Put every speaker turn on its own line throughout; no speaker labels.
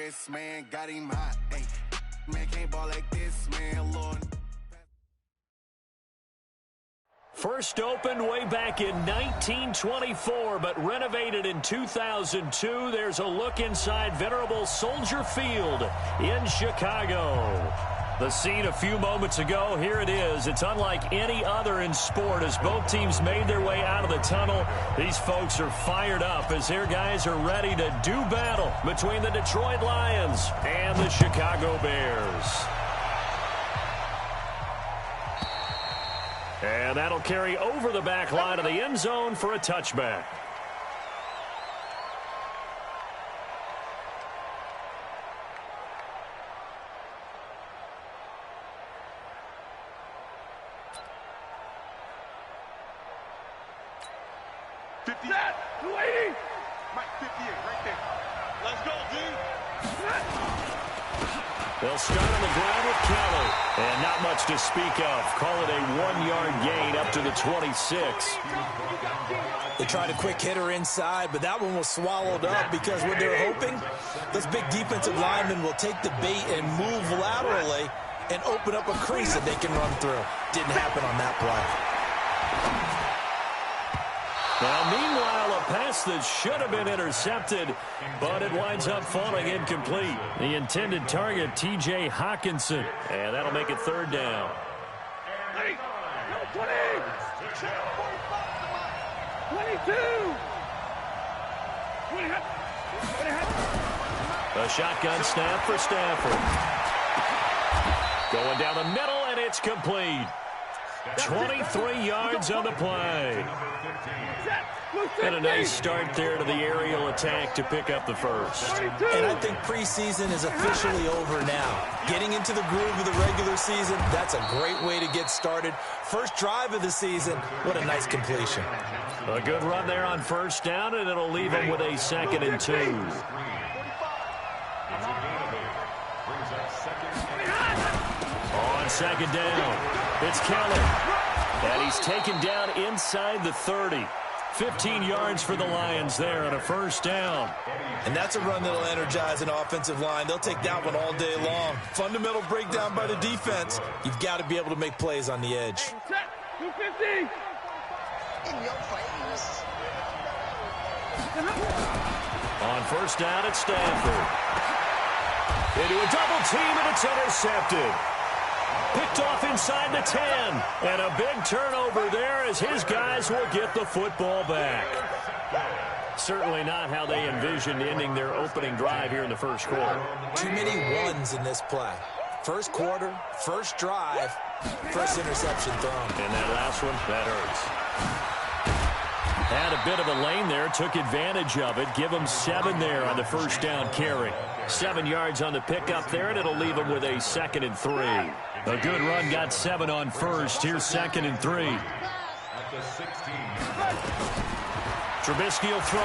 wrist, man, got him hot. Ay, man, can't ball like this, man, Lord.
First opened way back in 1924, but renovated in 2002. There's a look inside venerable Soldier Field in Chicago. The scene a few moments ago, here it is. It's unlike any other in sport as both teams made their way out of the tunnel. These folks are fired up as their guys are ready to do battle between the Detroit Lions and the Chicago Bears. And that'll carry over the back line of the end zone for a touchback. They'll start on the ground with Kelly. And not much to speak of. Call it a 1-yard gain up to the 26.
They tried a quick hitter inside, but that one was swallowed up because what they're hoping, those big defensive linemen will take the bait and move laterally and open up a crease that they can run through. Didn't happen on that play.
Now, meanwhile, a pass that should have been intercepted, but it winds up falling incomplete. The intended target, T.J. Hawkinson, and that'll make it third down.
20, 22.
A shotgun snap for Stafford. Going down the middle, and it's complete. 23 yards on the play. And a nice start there to the aerial attack to pick up the first.
And I think preseason is officially over now. Getting into the groove of the regular season, that's a great way to get started. First drive of the season, what a nice completion.
A good run there on first down, and it'll leave them with a 2nd and 2. On second down. It's Kelly, and he's taken down inside the 30. 15 yards for the Lions there on a first down.
And that's a run that'll energize an offensive line. They'll take that one all day long. Fundamental breakdown by the defense. You've got to be able to make plays on the edge.
250.
In your face.
On first down, it's Stafford. Into a double team, and it's intercepted. Picked off inside the 10. And a big turnover there as his guys will get the football back. Certainly not how they envisioned ending their opening drive here in the first quarter.
Too many ones in this play. First quarter, first drive, first interception thrown.
And that last one, that hurts. Had a bit of a lane there, took advantage of it. Give him 7 there on the first down carry. 7 yards on the pickup there, and it'll leave him with a 2nd and 3. A good run, got 7 on first. Here's 2nd and 3. Trubisky will throw.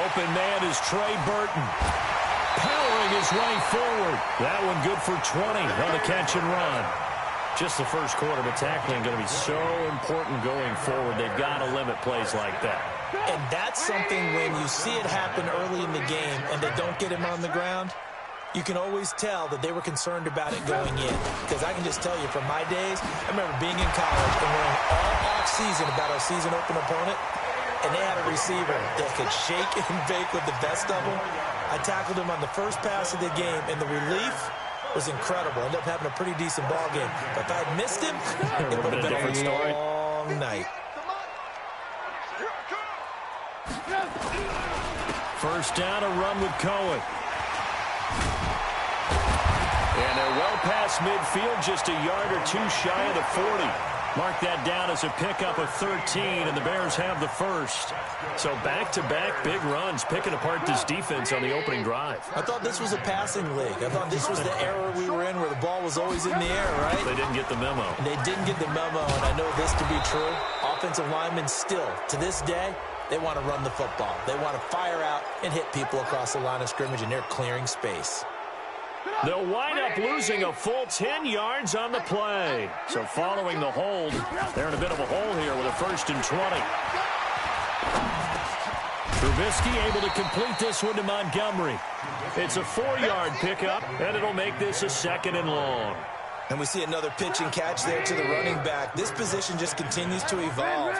Open man is Trey Burton. Powering his way forward. That one good for 20 on the catch and run. Just the first quarter, but tackling going to be so important going forward. They've got to limit plays like that.
And that's something when you see it happen early in the game and they don't get him on the ground, you can always tell that they were concerned about it going in. Because I can just tell you from my days, I remember being in college and learning all off-season about our season open opponent, and they had a receiver that could shake and bake with the best of them. I tackled him on the first pass of the game, and the relief was incredible. Ended up having a pretty decent ball game. But if I had missed him, it would have been a long night.
First down, a run with Cohen. And they're well past midfield, just a yard or two shy of the 40. Mark that down as a pickup of 13, and the Bears have the first. So back-to-back big runs, picking apart this defense on the opening drive.
I thought this was a passing league. I thought this was the era we were in where the ball was always in the air, right?
They didn't get the memo.
And they didn't get the memo, and I know this to be true. Offensive linemen still, to this day, they want to run the football. They want to fire out and hit people across the line of scrimmage, and they're clearing space.
They'll wind up losing a full 10 yards on the play. So following the hold, they're in a bit of a hole here with a 1st and 20. Trubisky able to complete this one to Montgomery. It's a 4-yard pickup, and it'll make this a 2nd and long.
And we see another pitch and catch there to the running back. This position just continues to evolve.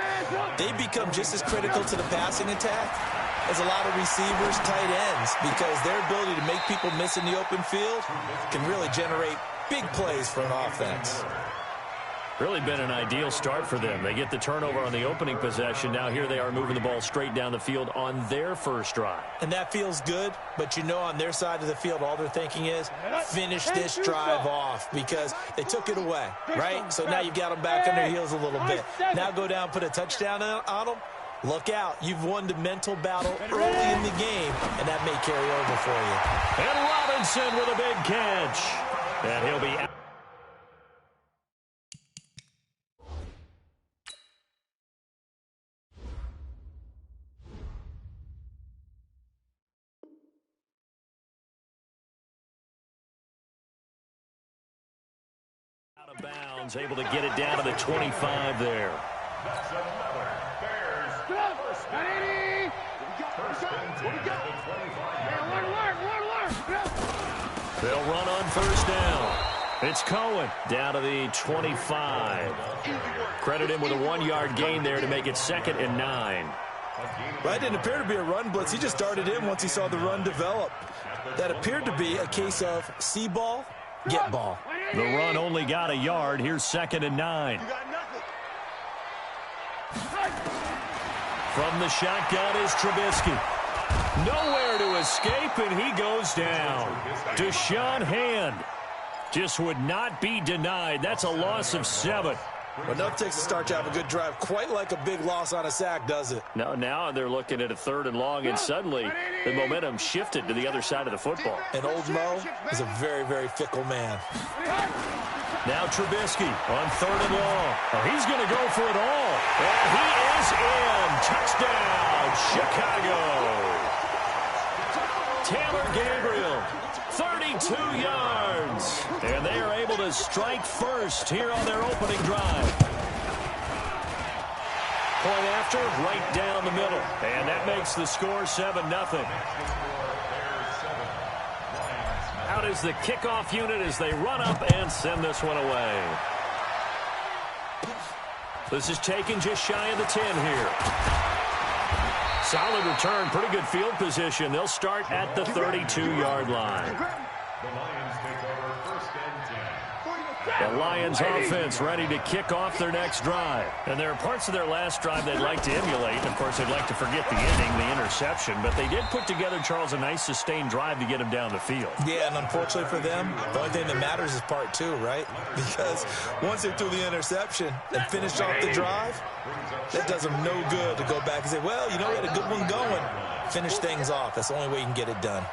They become just as critical to the passing attack as a lot of receivers, tight ends, because their ability to make people miss in the open field can really generate big plays for an offense.
Really been an ideal start for them. They get the turnover on the opening possession. Now here they are moving the ball straight down the field on their first drive.
And that feels good, but you know on their side of the field all they're thinking is finish this drive off because they took it away, right? So now you've got them back on their heels a little bit. Now go down, put a touchdown on them. Look out. You've won the mental battle early in the game, and that may carry over for you.
And Robinson with a big catch. And he'll be out. Out of bounds, able to get it down to the 25 there. They'll run on first down. It's Cohen down to the 25. Credit him with a 1-yard gain there to make it 2nd and 9.
Well, it didn't appear to be a run blitz. He just darted in once he saw the run develop. That appeared to be a case of see ball, get ball.
The run only got a yard. Here's 2nd and 9. From the shotgun is Trubisky. Nowhere to escape, and he goes down. Deshaun Hand just would not be denied. That's a loss of 7.
Well, enough takes to start to have a good drive. Quite like a big loss on a sack, does it?
No, now they're looking at a 3rd and long, and suddenly the momentum shifted to the other side of the football.
And old Mo is a very, very fickle man.
Now Trubisky on 3rd and long. Oh, he's going to go for it all. And he is in. Touchdown, Chicago. Taylor Gabriel, 32 yards. And they are able to strike first here on their opening drive. Point after, right down the middle. And that makes the score 7-0. Out is the kickoff unit as they run up and send this one away. This is taken just shy of the 10 here. Solid return, pretty good field position. They'll start at the 32-yard line. The Lions offense ready to kick off their next drive. And there are parts of their last drive they'd like to emulate. And, of course, they'd like to forget the ending, the interception. But they did put together, Charles, a nice sustained drive to get him down the field.
Yeah, and unfortunately for them, the only thing that matters is part 2, right? Because once they threw the interception and finished off the drive, that does them no good to go back and say, well, you know, we had a good one going. Finish things off. That's the only way you can get it done.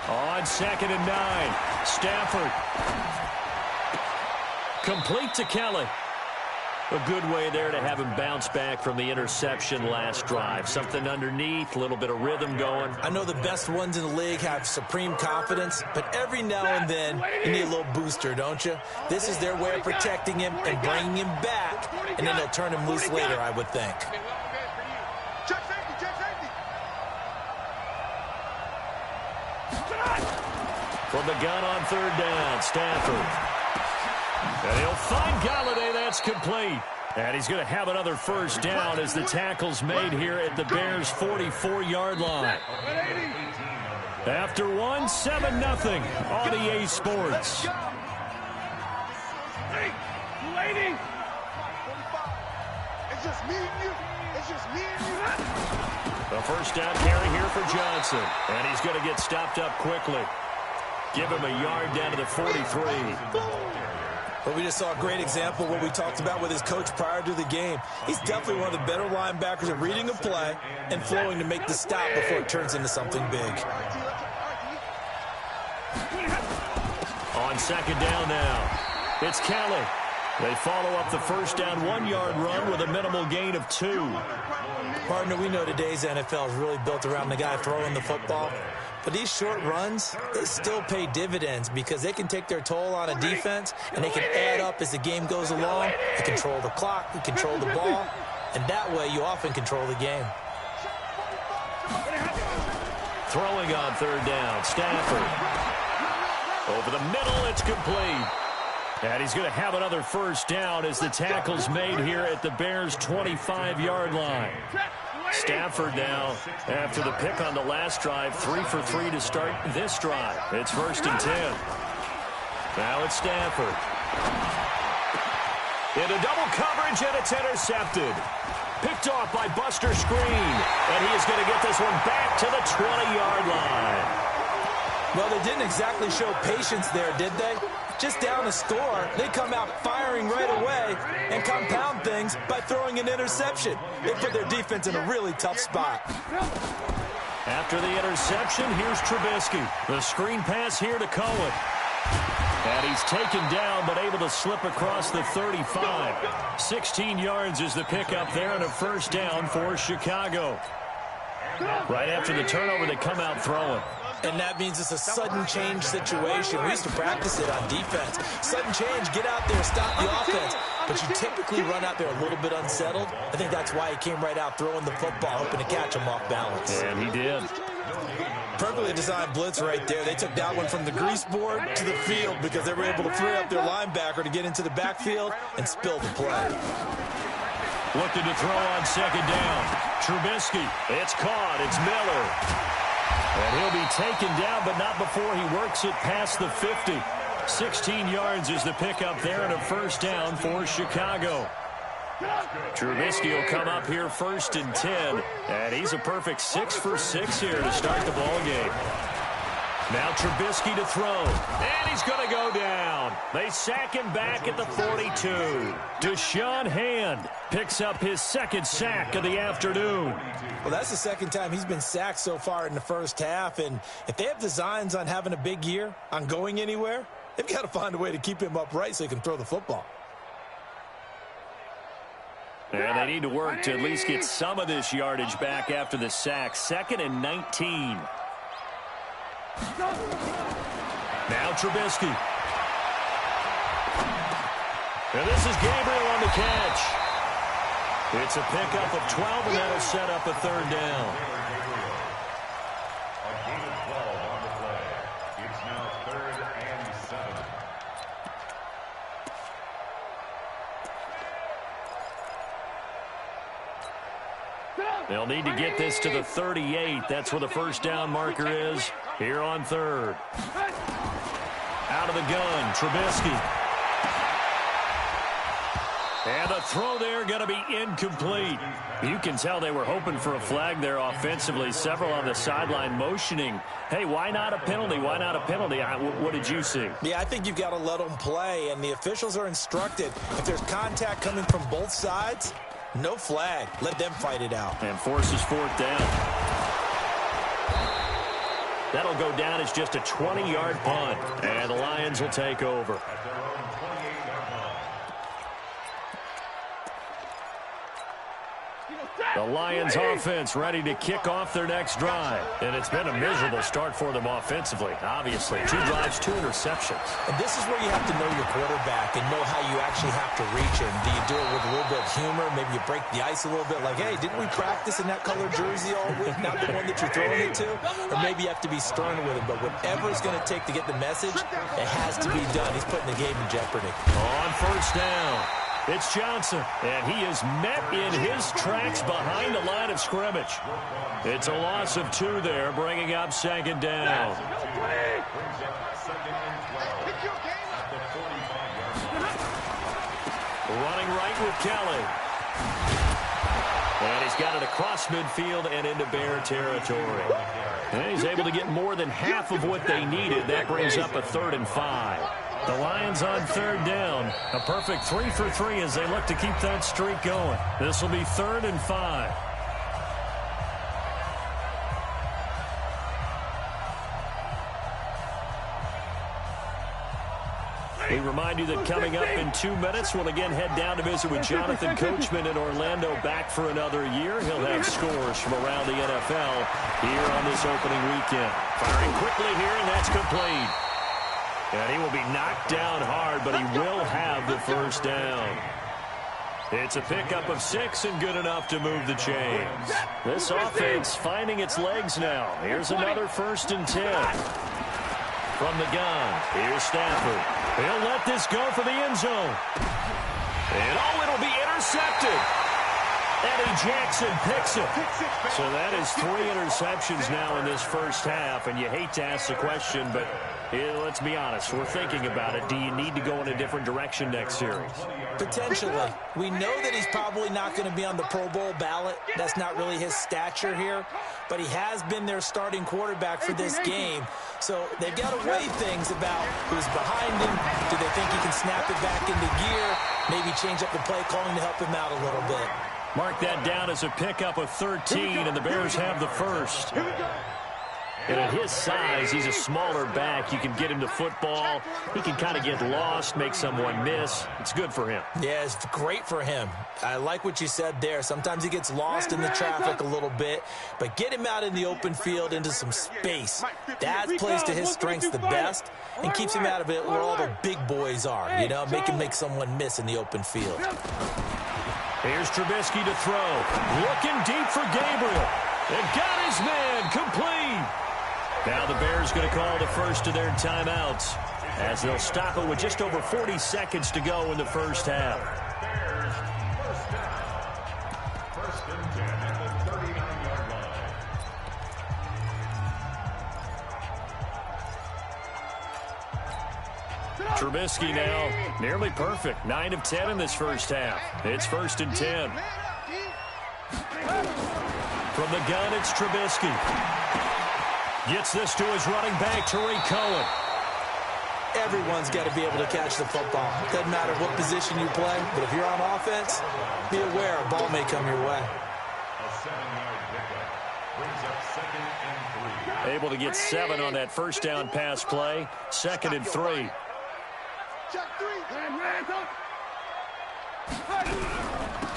On 2nd and 9, Stafford. Complete to Kelly. A good way there to have him bounce back from the interception last drive. Something underneath, a little bit of rhythm going.
I know the best ones in the league have supreme confidence, but every now and then you need a little booster, don't you? This is their way of protecting him and bringing him back, and then they'll turn him loose later, I would think.
From the gun on 3rd down, Stafford. And he'll find Galladay. That's complete. And he's going to have another first down as the tackle's made here at the Bears' 44-yard line. After one, 7-0 on EA Sports.
Hey, you waiting? It's just me and you. It's just me and you.
The first down carry here for Johnson. And he's going to get stopped up quickly. Give him a yard down to the 43.
Well, we just saw a great example of what we talked about with his coach prior to the game. He's definitely one of the better linebackers at reading a play and flowing to make the stop before it turns into something big.
On 2nd down now, it's Kelly. They follow up the first down 1-yard run with a minimal gain of 2.
Partner, we know today's NFL is really built around the guy throwing the football. But these short runs, they still pay dividends because they can take their toll on a defense and they can add up as the game goes along. They control the clock, they control the ball. and that way you often control the game.
Throwing on third down, Stafford. Over the middle, it's complete. And he's going to have another first down as the tackle's made here at the Bears' 25-yard line. Stafford now, after the pick on the last drive, 3 for 3 to start this drive. It's 1st and 10. Now it's Stafford. Into double coverage, and it's intercepted. Picked off by Buster Screen, and he is going to get this one back to the 20-yard line.
Well, they didn't exactly show patience there, did they? Just down a score, they come out firing right away and compound things by throwing an interception. They put their defense in a really tough spot.
After the interception, here's Trubisky. The screen pass here to Cohen. And he's taken down, but able to slip across the 35. 16 yards is the pickup there, and a first down for Chicago. Right after the turnover, they come out throwing.
And that means it's a sudden change situation. We used to practice it on defense. Sudden change, get out there, stop the offense. But you typically run out there a little bit unsettled. I think that's why he came right out throwing the football, hoping to catch him off balance.
And he did.
Perfectly designed blitz right there. They took that one from the grease board to the field because they were able to free up their linebacker to get into the backfield and spill the play.
Looking to throw on second down. Trubisky, it's caught. It's Miller. And he'll be taken down, but not before he works it past the 50. 16 yards is the pickup there, and a first down for Chicago. Trubisky will come up here 1st and 10, and he's a perfect 6 for 6 here to start the ball game. Now Trubisky to throw, and he's going to go down. They sack him back at the 42. Deshaun Hand picks up his 2nd sack of the afternoon.
Well, that's the 2nd time he's been sacked so far in the first half, and if they have designs on having a big year, on going anywhere, they've got to find a way to keep him upright so he can throw the football.
And they need to work to at least get some of this yardage back after the sack. 2nd and 19. Now Trubisky. And this is Gabriel on the catch. It's a pickup of 12, and that'll set up a 3rd down.
It's now 3rd and 7.
They'll need to get this to the 38. That's where the first down marker is here on 3rd. Out of the gun, Trubisky. And the throw there going to be incomplete. You can tell they were hoping for a flag there offensively. Several on the sideline motioning, hey, why not a penalty? Why not a penalty? What did you see?
Yeah, I think you've got to let them play, and the officials are instructed. If there's contact coming from both sides, no flag. Let them fight it out.
And forces 4th down. That'll go down as just a 20-yard punt. And the Lions will take over. The Lions offense ready to kick off their next drive. And it's been a miserable start for them offensively, obviously. 2 drives, 2 interceptions.
And this is where you have to know your quarterback and know how you actually have to reach him. Do you do it with a little bit of humor? Maybe you break the ice a little bit like, hey, didn't we practice in that colored jersey all week? Not the one that you're throwing it to? Or maybe you have to be stern with him. But whatever it's going to take to get the message, it has to be done. He's putting the game in jeopardy.
On first down. It's Johnson, and he is met in his tracks behind the line of scrimmage. It's a loss of 2 there, bringing up 2nd down. Running right with Kelly. And he's got it across midfield and into Bear territory. And he's able to get more than half of what they needed. That brings up a 3rd and 5. The Lions on 3rd down. A perfect 3 for 3 as they look to keep that streak going. This will be 3rd and 5. We remind you that coming up in 2 minutes, we'll again head down to visit with Jonathan Coachman in Orlando, back for another year. He'll have scores from around the NFL here on this opening weekend. Firing quickly here, and that's complete. And he will be knocked down hard, but he will have the first down. It's a pickup of 6 and good enough to move the chains. This offense finding its legs now. Here's another 1st and 10. From the gun, here's Stafford. He'll let this go for the end zone. And, it'll be intercepted. Eddie Jackson picks it. So that is 3 interceptions now in this first half, and you hate to ask the question, but let's be honest. We're thinking about it. Do you need to go in a different direction next series?
Potentially. We know that he's probably not going to be on the Pro Bowl ballot. That's not really his stature here, but he has been their starting quarterback for this game. So they've got to weigh things about who's behind him. Do they think he can snap it back into gear? Maybe change up the play calling to help him out a little bit.
Mark that down as a pickup of 13, and the Bears have the first. And at his size, he's a smaller back. You can get him to football. He can kind of get lost, make someone miss. It's good for him. Yeah, it's great for him. I like what you said there. Sometimes he gets lost in the traffic a little bit, but get him out in the open field into some space. That plays to his strengths the best and keeps him out of it where all the big boys are, make him make someone miss in the open field. Here's Trubisky to throw. Looking deep for Gabriel. And got his man complete. Now the Bears going to call the first of their timeouts as they'll stop it with just over 40 seconds to go in the first half.
First and 10 at the 39-yard line.
Trubisky now nearly perfect. 9 of 10 in this first half. It's 1st and 10. From the gun, it's Trubisky. Gets this to his running back, Tariq Cohen.
Everyone's got to be able to catch the football. Doesn't matter what position you play, but if you're on offense, be aware a ball may come your way.
A 7-yard pickup brings up 2nd and 3.
Able to get 7 on that first down pass play. 2nd and 3.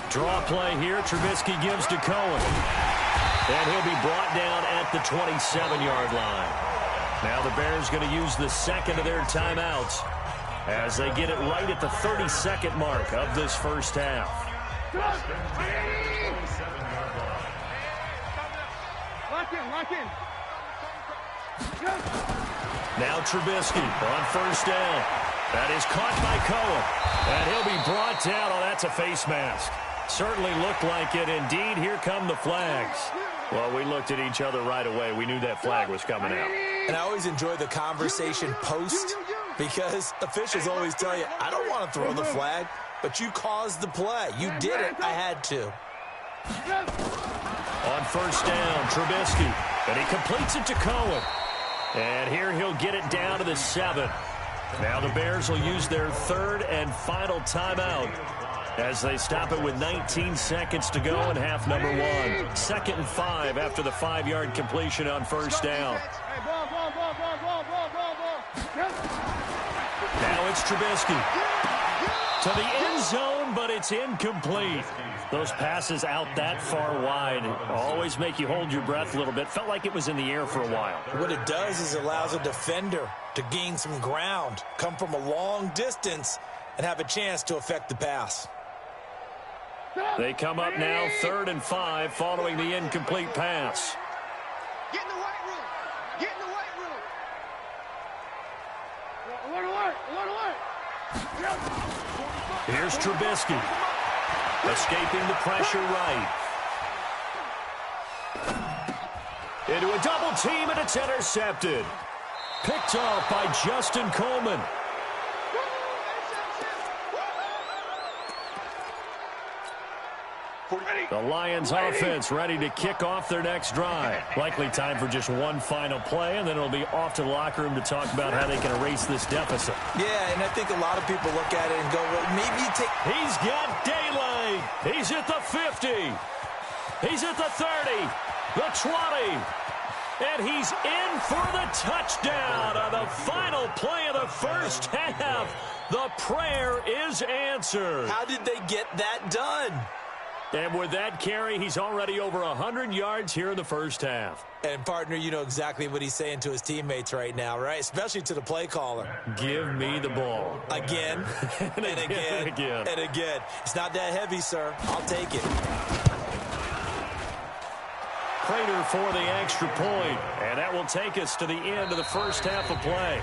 Draw play here. Trubisky gives to Cohen. And he'll be brought down at the 27-yard line. Now the Bears going to use the second of their timeouts as they get it right at the 32nd mark of this first half.
Lock in.
Now Trubisky on first down. That is caught by Cohen. And he'll be brought down. Oh, that's a face mask. Certainly looked like it. Indeed, here come the flags. Well, we looked at each other right away. We knew that flag was coming out.
And I always enjoy the conversation post because officials always tell you, I don't want to throw the flag, but you caused the play. You did it. I had to.
On first down, Trubisky. And he completes it to Cohen. And here he'll get it down to the 7. Now the Bears will use their third and final timeout as they stop it with 19 seconds to go in half number 1. 2nd and 5 after the 5-yard completion on first down. Now it's Trubisky. To the end zone, but it's incomplete. Those passes out that far wide always make you hold your breath a little bit. Felt like it was in the air for a while.
What it does is it allows a defender to gain some ground, come from a long distance, and have a chance to affect the pass.
They come up now 3rd and 5 following the incomplete pass.
Get in the white room. Get in the white room.
Alert.
Here's Trubisky. Escaping the pressure right. Into a double team, and it's intercepted. Picked off by Justin Coleman. The Lions offense ready to kick off their next drive. Likely time for just one final play, and then it'll be off to the locker room to talk about how they can erase this deficit.
Yeah, and I think a lot of people look at it and go, well, maybe you take...
He's got daylight. He's at the 50. He's at the 30, the 20. And he's in for the touchdown on the final play of the first half. The prayer is answered.
How did they get that done?
And with that carry, he's already over 100 yards here in the first half.
And, partner, you know exactly what he's saying to his teammates right now, right? Especially to the play caller.
Give me the ball.
Again, and again, and again. It's not that heavy, sir. I'll take it.
Prater for the extra point. And that will take us to the end of the first half of play.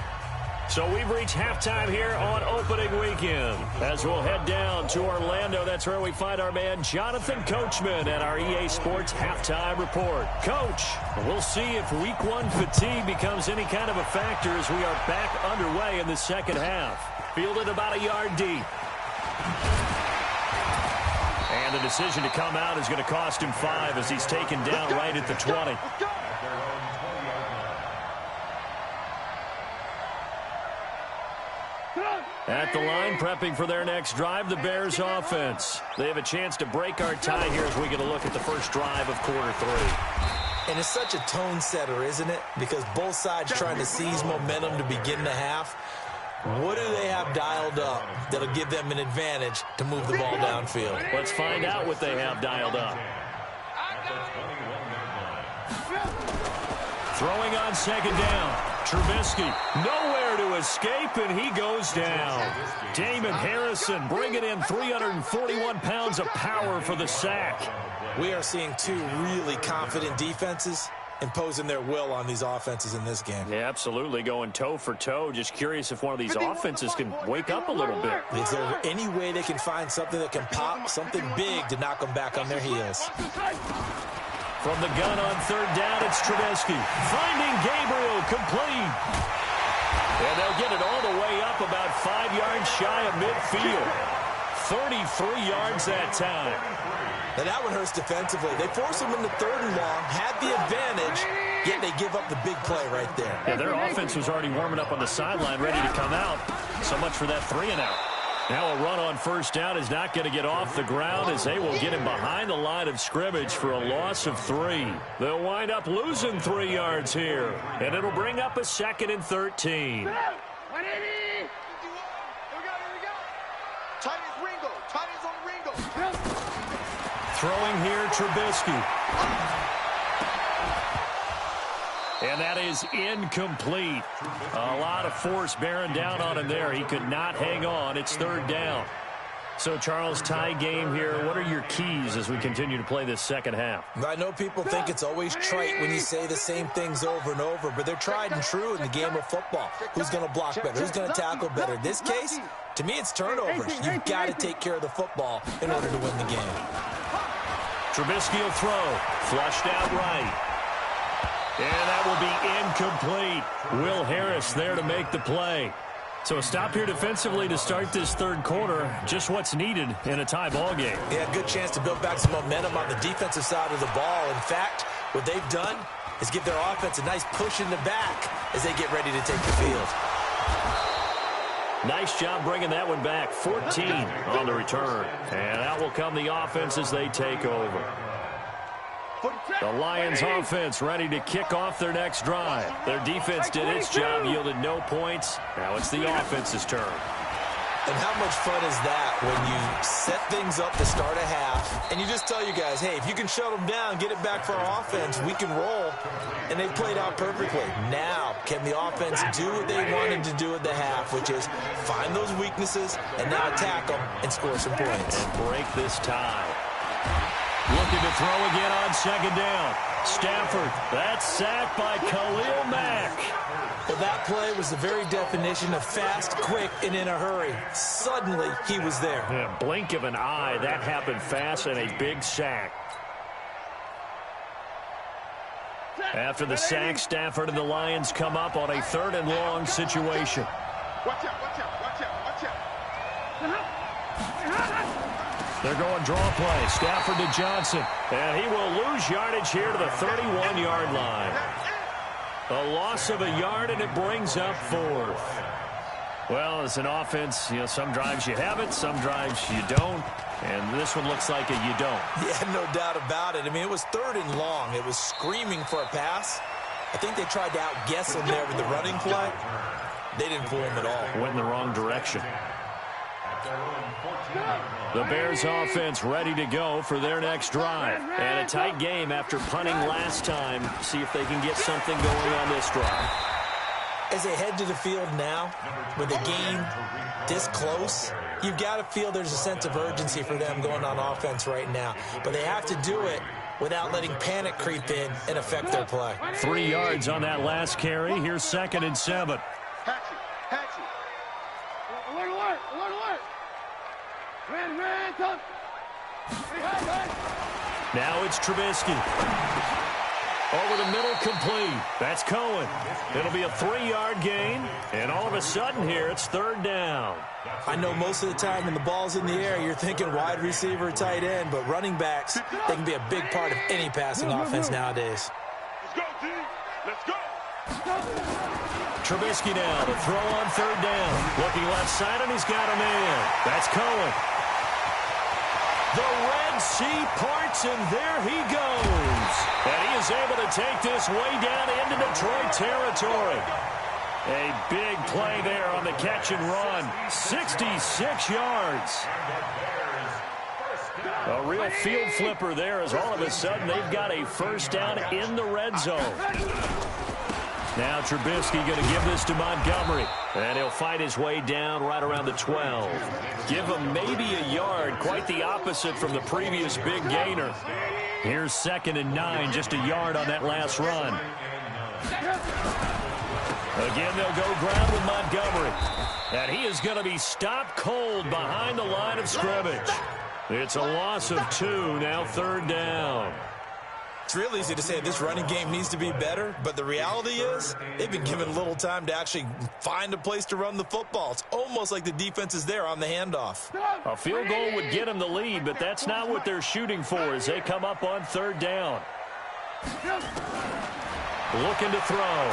So we've reached halftime here on opening weekend. As we'll head down to Orlando, that's where we find our man Jonathan Coachman at our EA Sports Halftime Report. Coach, we'll see if week one fatigue becomes any kind of a factor as we are back underway in the second half. Fielded about a yard deep. And the decision to come out is going to cost him 5 as he's taken down right at the 20. At the line, prepping for their next drive, the Bears offense. They have a chance to break our tie here as we get a look at the first drive of quarter 3.
And it's such a tone setter, isn't it? Because both sides trying to seize momentum to begin the half. What do they have dialed up that'll give them an advantage to move the ball downfield?
Let's find out what they have dialed up. Throwing on second down. Trubisky nowhere to escape, and he goes down. Damon Harrison bringing in 341 pounds of power for the sack.
We are seeing two really confident defenses imposing their will on these offenses in this game.
Yeah, absolutely, going toe for toe. Just curious if one of these offenses can wake up a little bit.
Is there any way they can find something that can pop, something big to knock them back on their heels?
From the gun on third down, it's Trubisky. Finding Gabriel, complete. And they'll get it all the way up about 5 yards shy of midfield. 33 yards that time.
Now that one hurts defensively. They force them into third and long, had the advantage, yet they give up the big play right there.
Yeah, their offense was already warming up on the sideline, ready to come out. So much for that 3-and-out. Now a run on first down is not going to get off the ground as they will get him behind the line of scrimmage for a loss of 3. They'll wind up losing 3 yards here, and it'll bring up a 2nd and 13.
180. Here we go. Tight as Ringo. Tight as on Ringo.
Throwing here, Trubisky. And that is incomplete. A lot of force bearing down on him there. He could not hang on. It's third down. So, Charles, tie game here. What are your keys as we continue to play this second half?
I know people think it's always trite when you say the same things over and over, but they're tried and true in the game of football. Who's going to block better? Who's going to tackle better? In this case, to me, it's turnovers. You've got to take care of the football in order to win the game.
Trubisky will throw. Flushed out right. And that will be incomplete. Will Harris there to make the play. So a stop here defensively to start this third quarter. Just what's needed in a tie ball game.
Yeah, good chance to build back some momentum on the defensive side of the ball. In fact, what they've done is give their offense a nice push in the back as they get ready to take the field.
Nice job bringing that one back. 14 on the return. And out will come the offense as they take over. The Lions offense ready to kick off their next drive. Their defense did its job, yielded no points. Now it's the offense's turn.
And how much fun is that when you set things up to start a half and you just tell you guys, hey, if you can shut them down, get it back for our offense, we can roll. And they played out perfectly. Now, can the offense do what they wanted to do at the half, which is find those weaknesses and now attack them and score some points.
And break this tie. Looking to throw again on second down. Stafford, that's sacked by Khalil Mack.
Well, that play was the very definition of fast, quick, and in a hurry. Suddenly, he was there.
Yeah, blink of an eye, that happened fast and a big sack. After the sack, Stafford and the Lions come up on a 3rd and long situation.
Watch out, watch out, watch out, watch out.
They're going draw play. Stafford to Johnson. And he will lose yardage here to the 31-yard line. A loss of a yard, and it brings up 4th. Well, as an offense, some drives you have it, some drives you don't. And this one looks like a you don't.
Yeah, no doubt about it. I mean, it was 3rd and long. It was screaming for a pass. I think they tried to outguess him there with the running play. They didn't fool him at all.
Went in the wrong direction. The Bears offense ready to go for their next drive. And a tight game after punting last time. See if they can get something going on this drive.
As they head to the field now, with the game this close, you've got to feel there's a sense of urgency for them going on offense right now. But they have to do it without letting panic creep in and affect their play.
3 yards on that last carry. Here's 2nd and 7.
Hatchet, hatchet.
Alert, alert, alert, alert. Ran, come.
Now it's Trubisky. Over the middle, complete. That's Cohen. It'll be a 3-yard gain, and all of a sudden here, it's 3rd down.
I know most of the time when the ball's in the air, you're thinking wide receiver, tight end, but running backs, they can be a big part of any passing offense nowadays.
Let's go, team. Let's go.
Trubisky now to throw on 3rd down. Looking left side, and he's got a man. That's Cohen. The Red Sea parts, and there he goes. And he is able to take this way down into Detroit territory. A big play there on the catch and run. 66 yards. A real field flipper there as all of a sudden they've got a 1st down in the red zone. Now Trubisky going to give this to Montgomery. And he'll fight his way down right around the 12. Give him maybe a yard. Quite the opposite from the previous big gainer. Here's 2nd and 9. Just a yard on that last run. Again, they'll go ground with Montgomery. And he is going to be stopped cold behind the line of scrimmage. It's a loss of 2. Now 3rd down.
It's real easy to say this running game needs to be better, but the reality is they've been given little time to actually find a place to run the football. It's almost like the defense is there on the handoff.
A field goal would get them the lead, but that's not what they're shooting for as they come up on 3rd down. Looking to throw.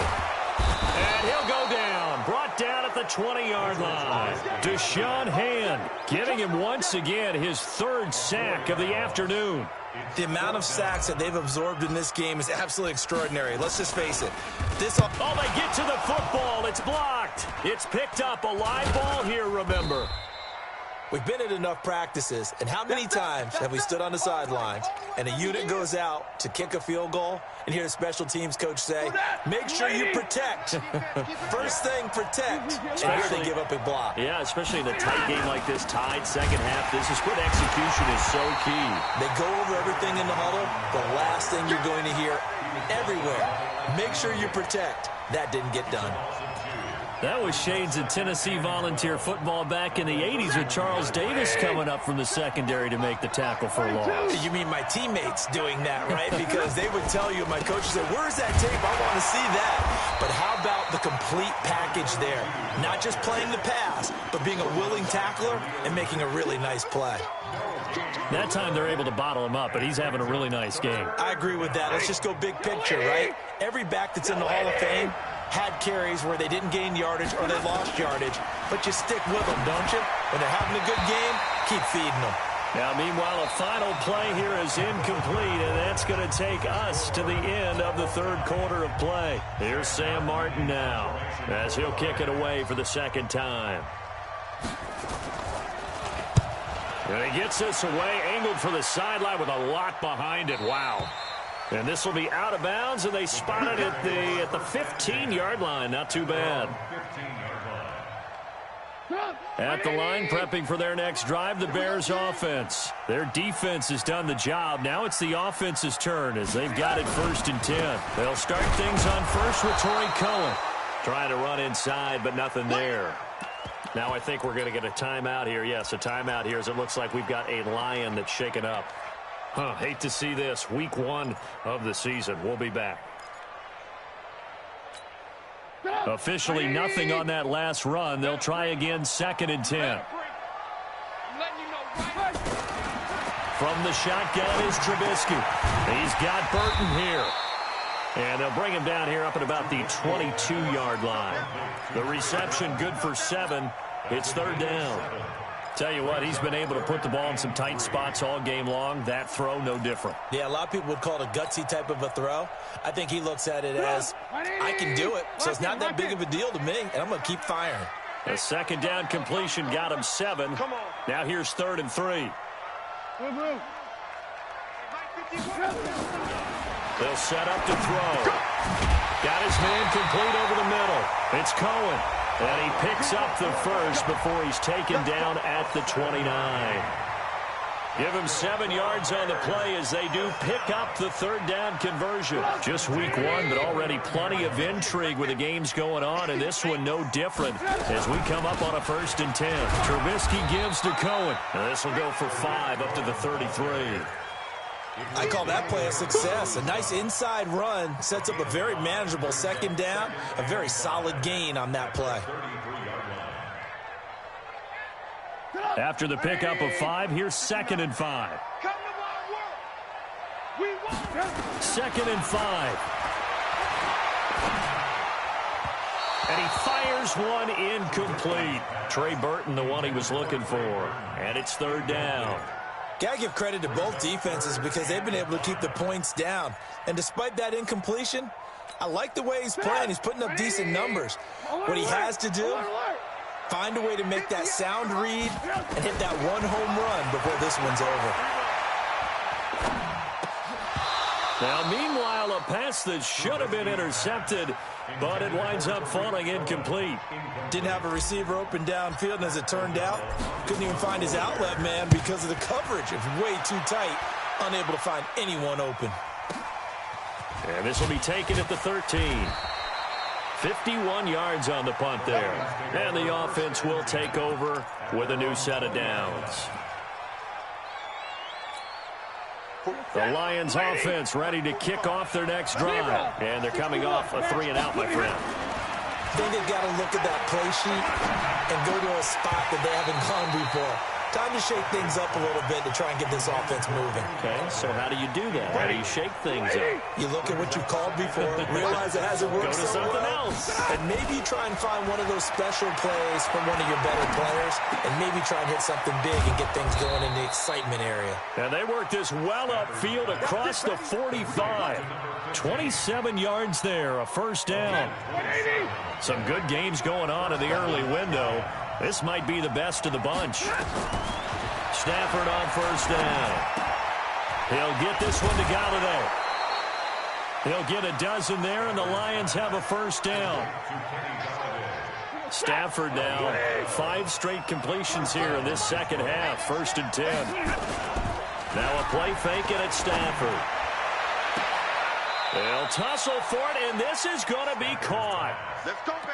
And he'll go down. Brought down at the 20-yard line. Deshaun Hand giving him once again his 3rd sack of the afternoon.
The amount of sacks that they've absorbed in this game is absolutely extraordinary. Let's just face it.
Oh, they get to the football. It's blocked. It's picked up. A live ball here, remember.
We've been at enough practices, and how many times have we stood on the sidelines and a unit goes out to kick a field goal and hear the special teams coach say, make sure you protect. First thing, protect. And here they give up a block.
Yeah, especially in a tight game like this, tied 2nd half. This is where execution is so key.
They go over everything in the huddle. The last thing you're going to hear everywhere, make sure you protect. That didn't get done.
That was shades of Tennessee volunteer football back in the 80s with Charles Davis coming up from the secondary to make the tackle for a loss.
You mean my teammates doing that, right? Because they would tell you, my coach would say, where's that tape? I want to see that. But how about the complete package there? Not just playing the pass, but being a willing tackler and making a really nice play.
That time they're able to bottle him up, but he's having a really nice game.
I agree with that. Let's just go big picture, right? Every back that's in the Hall of Fame had carries where they didn't gain yardage or they lost yardage, but you stick with them, don't you? When they're having a good game, keep feeding them.
Now, meanwhile, a final play here is incomplete, and that's going to take us to the end of the 3rd quarter of play. Here's Sam Martin now as he'll kick it away for the 2nd time. And he gets this away, angled for the sideline with a lot behind it. Wow. And this will be out of bounds, and they spot it at the 15-yard line. Not too bad. At the line, prepping for their next drive, the Bears offense. Their defense has done the job. Now it's the offense's turn as they've got it 1st and 10. They'll start things on first with Torrey Cohen. Trying to run inside, but nothing there. Now I think we're going to get a timeout here. Yes, a timeout here as it looks like we've got a Lion that's shaken up. Hate to see this. Week 1 of the season. We'll be back. Officially nothing on that last run. They'll try again 2nd and 10. From the shotgun is Trubisky. He's got Burton here. And they'll bring him down here up at about the 22-yard line. The reception good for 7. It's 3rd down. Tell you what, he's been able to put the ball in some tight spots all game long. That throw, no different.
Yeah, a lot of people would call it a gutsy type of a throw. I think he looks at it as, I can do it, so it's not that big of a deal to me, and I'm going to keep firing.
A second down completion got him 7. Now here's 3rd and 3. They'll set up to throw. Got his man complete over the middle. It's Cohen. And he picks up the first before he's taken down at the 29. Give him 7 yards on the play as they do pick up the 3rd down conversion. Just week 1, but already plenty of intrigue with the games going on, and this one no different as we come up on a 1st and 10. Trubisky gives to Cohen. And this will go for 5 up to the 33.
I call that play a success. A nice inside run sets up a very manageable 2nd down, a very solid gain on that play.
After the pickup of 5, here's 2nd and 5. 2nd and 5. And he fires one incomplete. Trey Burton, the one he was looking for. And it's 3rd down.
Got to give credit to both defenses because they've been able to keep the points down. And despite that incompletion, I like the way he's playing. He's putting up decent numbers. What he has to do, find a way to make that sound read and hit that one home run before this one's over.
Now, meanwhile, a pass that should have been intercepted, but it winds up falling incomplete.
Didn't have a receiver open downfield, and as it turned out, couldn't even find his outlet man because of the coverage. It was way too tight, unable to find anyone open.
And this will be taken at the 13. 51 yards on the punt there. And the offense will take over with a new set of downs. The Lions offense ready to kick off their next drive. And they're coming off a 3-and-out, my friend.
I think they've got to look at that play sheet and go to a spot that they haven't gone before. Time to shake things up a little bit to try and get this offense moving.
Okay, so how do you do that? How do you shake things up?
You look at what you've called before, realize it hasn't worked
Go to something else.
and maybe try and find one of those special plays from one of your better players, and maybe try and hit something big and get things going in the excitement area.
And they work this well upfield across the 45. 27 yards there, a 1st down. Some good games going on in the early window. This might be the best of the bunch. Stafford on 1st down. He'll get this one to Galladay. He'll get a dozen there, and the Lions have a 1st down. Stafford now, 5 straight completions here in this 2nd half. 1st and 10. Now a play fake, and it's Stafford. They'll tussle for it, and this is going to be caught.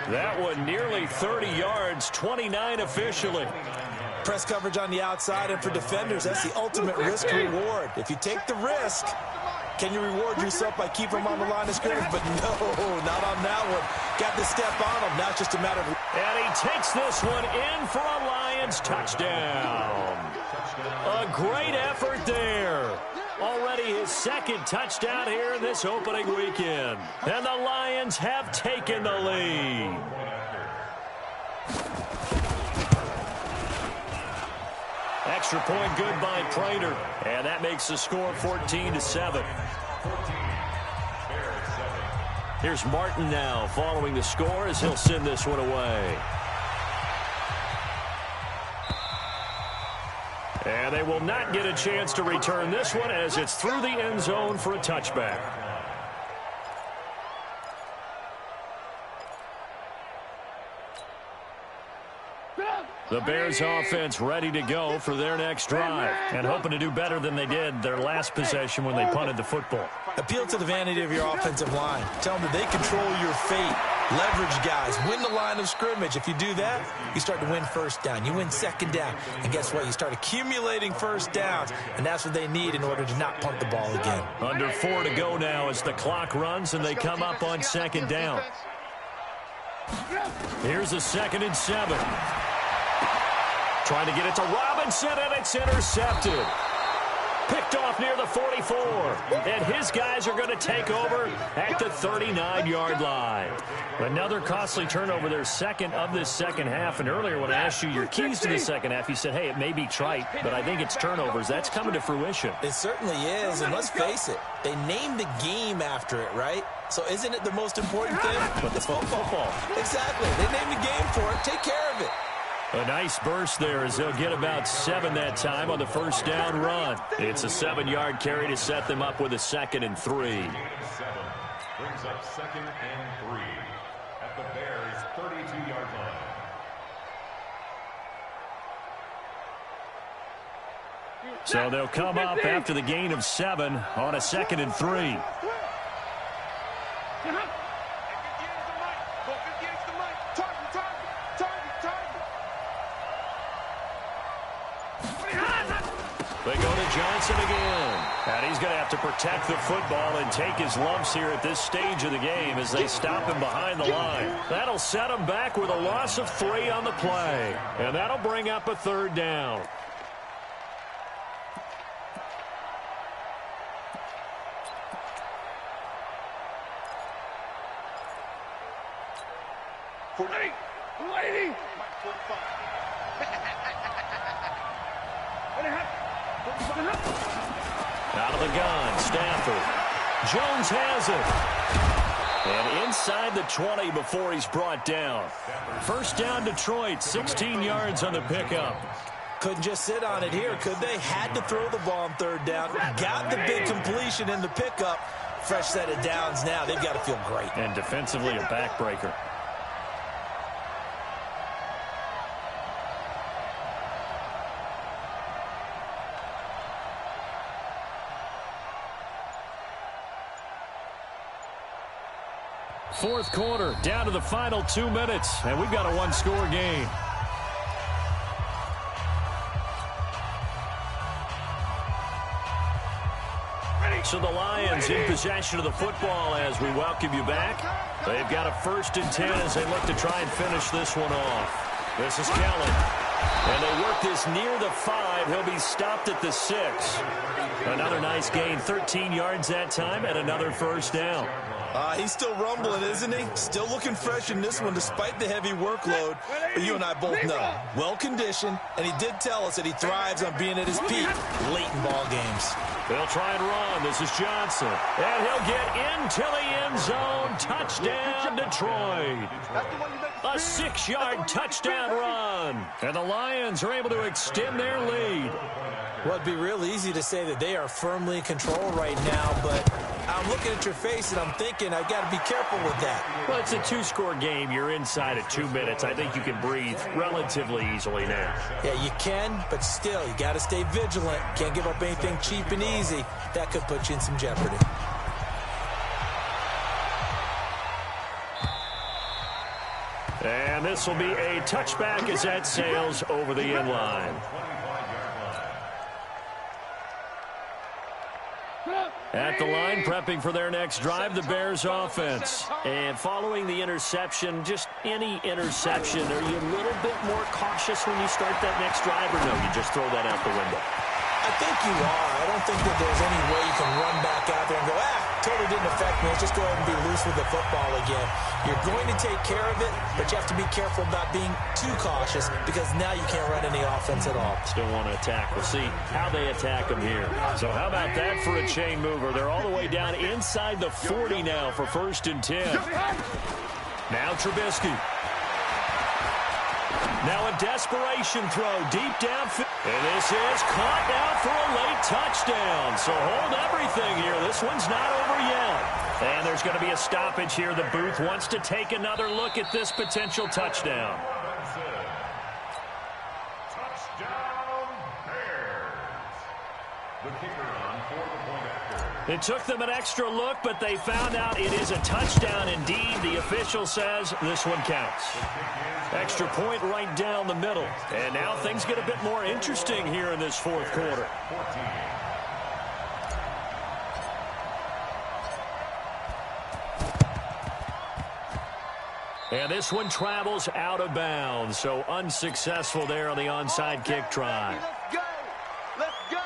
That one nearly 30 yards, 29 officially.
Press coverage on the outside, and for defenders, that's the ultimate risk-reward. If you take the risk, can you reward yourself by keeping them on the line of scrimmage? But no, not on that one. Got the step on him. Now it's just a matter of...
And he takes this one in for a Lions touchdown. A great effort there. Already his 2nd touchdown here in this opening weekend. And the Lions have taken the lead. Extra point good by Prater. And that makes the score 14-7. Here's Martin now following the score as he'll send this one away. And they will not get a chance to return this one as it's through the end zone for a touchback. The Bears offense ready to go for their next drive and hoping to do better than they did their last possession when they punted the football.
Appeal to the vanity of your offensive line. Tell them that they control your fate. Leverage guys. Win the line of scrimmage. If you do that, you start to win 1st down. You win 2nd down. And guess what? You start accumulating 1st downs. And that's what they need in order to not punt the ball again.
Under 4 to go now as the clock runs and they come up on 2nd down. Here's a 2nd and 7. Trying to get it to Robinson, and it's intercepted. Picked off near the 44. And his guys are going to take over at the 39-yard line. Another costly turnover, their second of this second half. And earlier when I asked you your keys to the second half, you said, hey, it may be trite, but I think it's turnovers. That's coming to fruition.
It certainly is, and let's face it, they named the game after it, right? So isn't it the most important thing?
But it's football.
Exactly. They named the game for it. Take care of it.
A nice burst there as they'll get about 7 that time on the first down run. It's a 7-yard carry to set them up with a 2nd and 3.
7 brings up 2nd and 3 at the Bears' 32-yard line.
So they'll come up after the gain of 7 on a 2nd and 3. They go to Johnson again. And he's going to have to protect the football and take his lumps here at this stage of the game as they stop him behind the line. That'll set him back with a loss of 3 on the play. And that'll bring up a 3rd down. Out of the gun, Stafford. Jones has it. And inside the 20 before he's brought down. First down, Detroit, 16 yards on the pickup.
Couldn't just sit on it here, could they? Had to throw the ball on 3rd down. Got the big completion in the pickup. Fresh set of downs now. They've got to feel great.
And defensively, a backbreaker. Fourth quarter, down to the final 2 minutes, and we've got a 1-score game. So the Lions in possession of the football as we welcome you back. They've got a 1st and 10 as they look to try and finish this one off. This is Kellen. And they work this near the 5. He'll be stopped at the 6. Another nice gain, 13 yards that time, and another first down.
He's still rumbling, isn't he? Still looking fresh in this one despite the heavy workload. But you and I both know, well-conditioned, and he did tell us that he thrives on being at his peak late in ball games.
They'll try and run. This is Johnson. And he'll get into the end zone. Touchdown, Detroit. A 6-yard touchdown run. And the Lions are able to extend their lead.
Well, it'd be real easy to say that they are firmly in control right now, but I'm looking at your face and I'm thinking I've got to be careful with that.
Well, it's a 2-score game. You're inside at 2 minutes. I think you can breathe relatively easily now.
Yeah, you can, but still, you got to stay vigilant. Can't give up anything cheap and easy. That could put you in some jeopardy.
And this will be a touchback as that sails over the end line. At the line, prepping for their next drive, the Bears offense. And following the interception, just any interception, are you a little bit more cautious when you start that next drive, or no, you just throw that out the window?
I think you are. I don't think that there's any way you can run back out there and go, totally didn't affect me. Let's just go ahead and be loose with the football again. You're going to take care of it, but you have to be careful about being too cautious because now you can't run any offense at all.
Still want to attack. We'll see how they attack them here. So how about that for a chain mover? They're all the way down inside the 40 now for 1st and 10. Now Trubisky. Now a desperation throw deep downfield. And this is caught now for a late touchdown. So hold everything here. This one's not over yet. And there's going to be a stoppage here. The booth wants to take another look at this potential touchdown.
Touchdown, Bears. The kicker on for the point after.
It took them an extra look, but they found out it is a touchdown indeed. The official says this one counts. Extra point right down the middle. And now things get a bit more interesting here in this fourth quarter. And this one travels out of bounds. So unsuccessful there on the onside kick try.
Let's go. Let's go.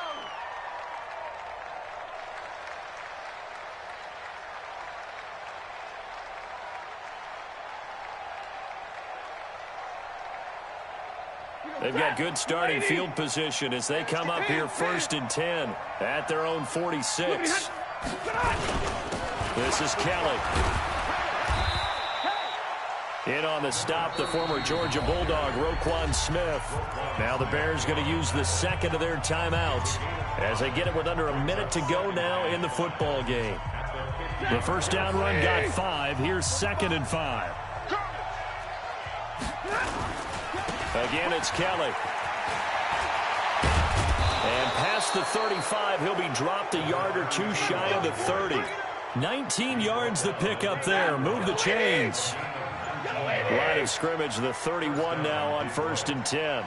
They've got good starting field position as they come up here 1st and 10 at their own 46. This is Kelly. In on the stop, the former Georgia Bulldog, Roquan Smith. Now the Bears going to use the second of their timeouts as they get it with under a minute to go now in the football game. The first down run got 5. Here's 2nd and 5. Again, it's Kelly. And past the 35, he'll be dropped a yard or 2 shy of the 30. 19 yards the pick up there. Move the chains. Line of scrimmage, the 31 now on 1st and 10.